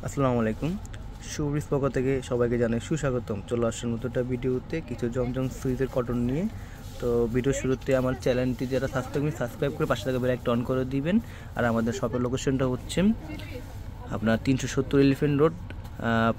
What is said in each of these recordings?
আসসালামু আলাইকুম। শুভ্রিজ পক্ষ থেকে সবাইকে জানাই সুস্বাগতম। চলে আসছেন নতুন একটা ভিডিওতে কিছু জমজম সুইচের কটন নিয়ে। তো ভিডিও শুরুতে আমার চ্যানেলটি যারা সাবস্ক্রাইব করে পাশে থাকা বেল আইকনটা অন করে দিবেন। আর আমাদের শপের লোকেশনটা হচ্ছে আপনার 370 এলিফ্যান্ট রোড,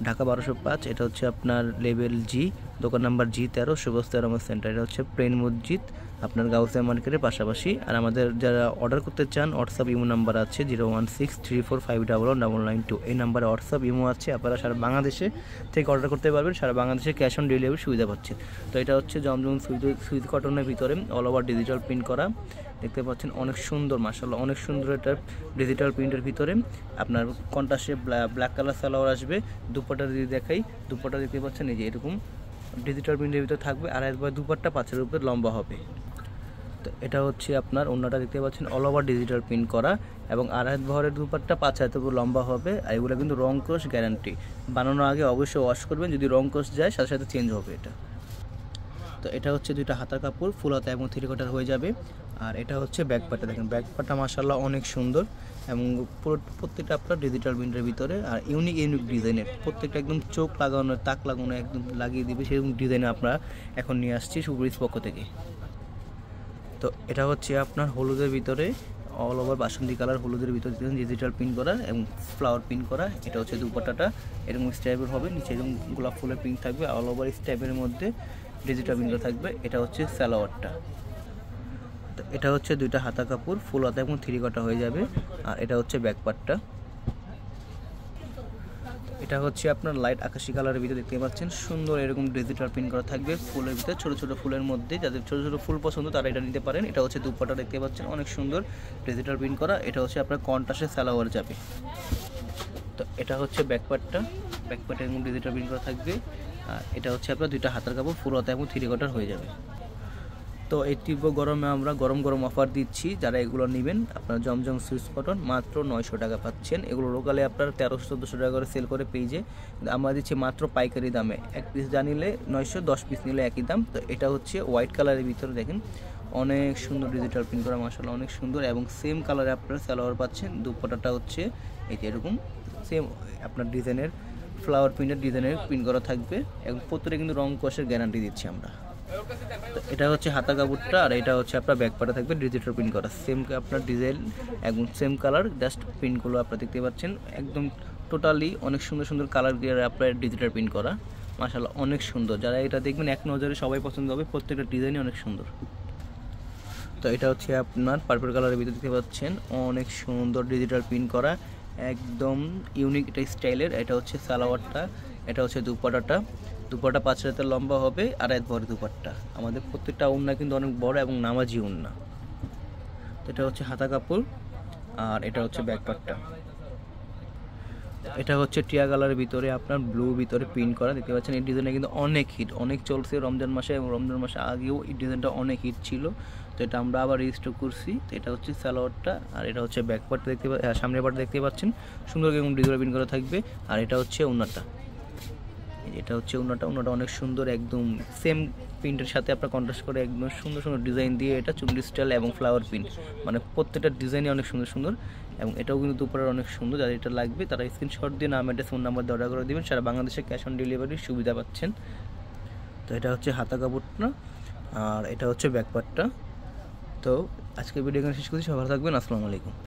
ঢাকা 1205। এটা হচ্ছে আপনার লেভেল জি, দোকান নাম্বার G13, শুভস্তা রহমান সেন্টার। এটা হচ্ছে প্রেন মসজিদ, আপনার গাউসিয়া মার্কেটের পাশাপাশি। আর আমাদের যারা অর্ডার করতে চান, হোয়াটসঅ্যাপ ইমো নাম্বার আছে 01634519992। এই নাম্বারে হোয়াটসঅ্যাপ ইমো আছে। আপনারা সারা বাংলাদেশে থেকে অর্ডার করতে পারবেন, সারা বাংলাদেশে ক্যাশ অন ডেলিভারি সুবিধা পাচ্ছেন। তো এটা হচ্ছে জমজম সুইচ কটনের ভিতরে অল ওভার ডিজিটাল প্রিন্ট করা, দেখতে পাচ্ছেন অনেক সুন্দর, মাশাআল্লাহ অনেক সুন্দর। এটা ডিজিটাল প্রিন্টের ভিতরে আপনার কন্ট্রাস্টে ব্ল্যাক কালার সালোয়ার আসবে। দুপাট্টা যদি দেখাই, দুপাট্টা দেখতে পাচ্ছেন এই যে এরকম ডিজিটাল প্রিন্টের ভিতরে থাকবে। আর একবার দুপাট্টা 5 উপরে লম্বা হবে। তো এটা হচ্ছে আপনার অন্যটা দেখতে পাচ্ছেন অল ওভার ডিজিটাল প্রিন্ট করা, এবং আড়াই বহরের দুপাট্টা 5 উপর লম্বা হবে। আর এগুলো কিন্তু রং কোর্স গ্যারান্টি। বানানোর আগে অবশ্যই ওয়াশ করবেন, যদি রং কোর্স যায় সাথে সাথে চেঞ্জ হবে এটা। তো এটা হচ্ছে দুইটা হাতার কাপড়, ফুল হাতা এবং 3 কোয়ার্টার হয়ে যাবে। আর এটা হচ্ছে ব্যাক পার্টটা, দেখেন ব্যাক পার্টটা মাশাআল্লাহ অনেক সুন্দর, এবং প্রত্যেকটা আপনার ডিজিটাল প্রিন্টের ভিতরে। আর ইউনিক ডিজাইনের, প্রত্যেকটা একদম চোখ লাগানো, তাক লাগানো, একদম লাগিয়ে দিবে সেরকম ডিজাইনে আমরা এখন নিয়ে আসছি শুভ্রিজ পক্ষ থেকে। তো এটা হচ্ছে আপনার হলুদের ভিতরে অল ওভার বাসন্তী কালার, হলুদের ভিতরে ডিজিটাল প্রিন্ট করা এবং ফ্লাওয়ার প্রিন্ট করা। এটা হচ্ছে দুপাট্টাটা এরকম স্টাইপের হবে, নিচে এরকম গোলাপ ফুলের প্রিন্ট থাকবে, অল ওভার স্টাইপের মধ্যে ডিজিটাল প্রিন্ট থাকবে। এটা হচ্ছে সালোয়ারটা। তো এটা হচ্ছে দুইটা হাতা কাপড়, ফুল হাতা এবং 3 কোয়ার্টার হয়ে যাবে। আর এটা হচ্ছে ব্যাক পার্টটা। এটা হচ্ছে আপনার লাইট আকাশি কালারের ভিতরে দেখতে পাচ্ছেন সুন্দর এরকম ডিজিটাল প্রিন্ট করা থাকবে ফুলের ভিতরে, ছোট ছোট ফুলের মধ্যে। যাদের ছোট ছোট ফুল পছন্দ তারা এটা নিতে পারেন। এটা হচ্ছে দুপাট্টা, দেখতে পাচ্ছেন অনেক সুন্দর ডিজিটাল প্রিন্ট করা। এটা হচ্ছে আপনার কন্ট্রাস্টে সালোয়ার যাবে। তো এটা হচ্ছে ব্যাক পার্টটা, ব্যাক পার্টে এরকম ডিজিটাল প্রিন্ট করা থাকবে। আর এটা হচ্ছে আপনার দুইটা হাতার কাপড়, ফুল হাতা এবং 3 কোয়ার্টার হয়ে যাবে। তো এই তীব্র গরমে আমরা গরম গরম অফার দিচ্ছি। যারা এগুলো নেবেন, আপনার জমজম সুইচ কটন মাত্র 900 টাকা পাচ্ছেন। এগুলো লোকালে আপনার 1300-1400 টাকা করে সেল করে পেজে, আমরা দিচ্ছি মাত্র পাইকারি দামে। 1 পিস জানিলে 900, 10 পিস নিলে একই দাম। তো এটা হচ্ছে হোয়াইট কালারের ভিতরে, দেখেন অনেক সুন্দর ডিজিটাল প্রিন্ট করা, মাশাআল্লাহ অনেক সুন্দর। এবং সেম কালারে আপনারা সালোয়ার পাচ্ছেন। দুপাট্টাটা হচ্ছে এই যে এরকম সেম আপনার ডিজাইনের ফ্লাওয়ার প্রিন্টের ডিজাইনের প্রিন্ট করা থাকবে, এবং প্রত্যেকটা কিন্তু রং কষের গ্যারান্টি দিচ্ছি আমরা। তো এটা হচ্ছে হাতা কাপড়টা, আর এটা হচ্ছে আপনার ব্যাক পার্টে থাকবে ডিজিটাল প্রিন্ট করা, সেম আপনার ডিজাইন এবং সেম কালার, জাস্ট প্রিন্টগুলো আপনারা দেখতে পাচ্ছেন একদম টোটালি অনেক সুন্দর সুন্দর কালার দিয়ে আপনার ডিজিটাল প্রিন্ট করা, মাশাআল্লাহ অনেক সুন্দর। যারা এটা দেখবেন এক নজরে সবাই পছন্দ হবে, প্রত্যেকটা ডিজাইনই অনেক সুন্দর। তো এটা হচ্ছে আপনার পার্পল কালারের ভিতরে দেখতে পাচ্ছেন অনেক সুন্দর ডিজিটাল প্রিন্ট করা, একদম ইউনিক এটা স্টাইলের। এটা হচ্ছে সালোয়ারটা, এটা হচ্ছে দুপাট্টাটা। দুপাট্টা 5 হাতের লম্বা হবে, আর এক বড় দুপাট্টা। আমাদের প্রত্যেকটা ওড়না কিন্তু অনেক বড় এবং নামাজি ওড়না। তো এটা হচ্ছে হাতা কাপড়, আর এটা হচ্ছে ব্যাক পার্টটা। এটা হচ্ছে টিয়া কালারের ভিতরে আপনার ব্লু ভিতরে প্রিন্ট করা, দেখতে পাচ্ছেন এই ডিজাইনটা কিন্তু অনেক হিট, অনেক চলছে রমজান মাসে, এবং রমজান মাসে আগেও এই ডিজাইনটা অনেক হিট ছিল। তো এটা আমরা আবার রিস্টক করছি। তো এটা হচ্ছে সালোয়ারটা, আর এটা হচ্ছে ব্যাক পার্ট দেখতে সামনের পার্ট দেখতে পাচ্ছেন সুন্দর এবং ডিজিটাল প্রিন্ট করা থাকবে। আর এটা হচ্ছে ওড়নাটা, এটা হচ্ছে ওড়নাটা অনেক সুন্দর, একদম সেম প্রিন্টের সাথে আপনার কন্ট্রাস্ট করে একদম সুন্দর সুন্দর ডিজাইন দিয়ে এটা চুন্ডি স্টাইল এবং ফ্লাওয়ার প্রিন্ট, মানে প্রত্যেকটা ডিজাইনই অনেক সুন্দর সুন্দর। এবং এটাও কিন্তু দুপুরের অনেক সুন্দর। যারা এটা লাগবে তারা স্ক্রিনশট দিয়ে নাম, অ্যাড্রেস, ফোন নাম্বার দিয়ে অর্ডার করে দেবেন। সারা বাংলাদেশে ক্যাশ অন ডেলিভারির সুবিধা পাচ্ছেন। তো এটা হচ্ছে হাতা কাপড়টা, আর এটা হচ্ছে ব্যাক পার্টটা। তো আজকে ভিডিও এখানে শেষ করছি। সবাই ভালো থাকবেন। আসসালামু আলাইকুম।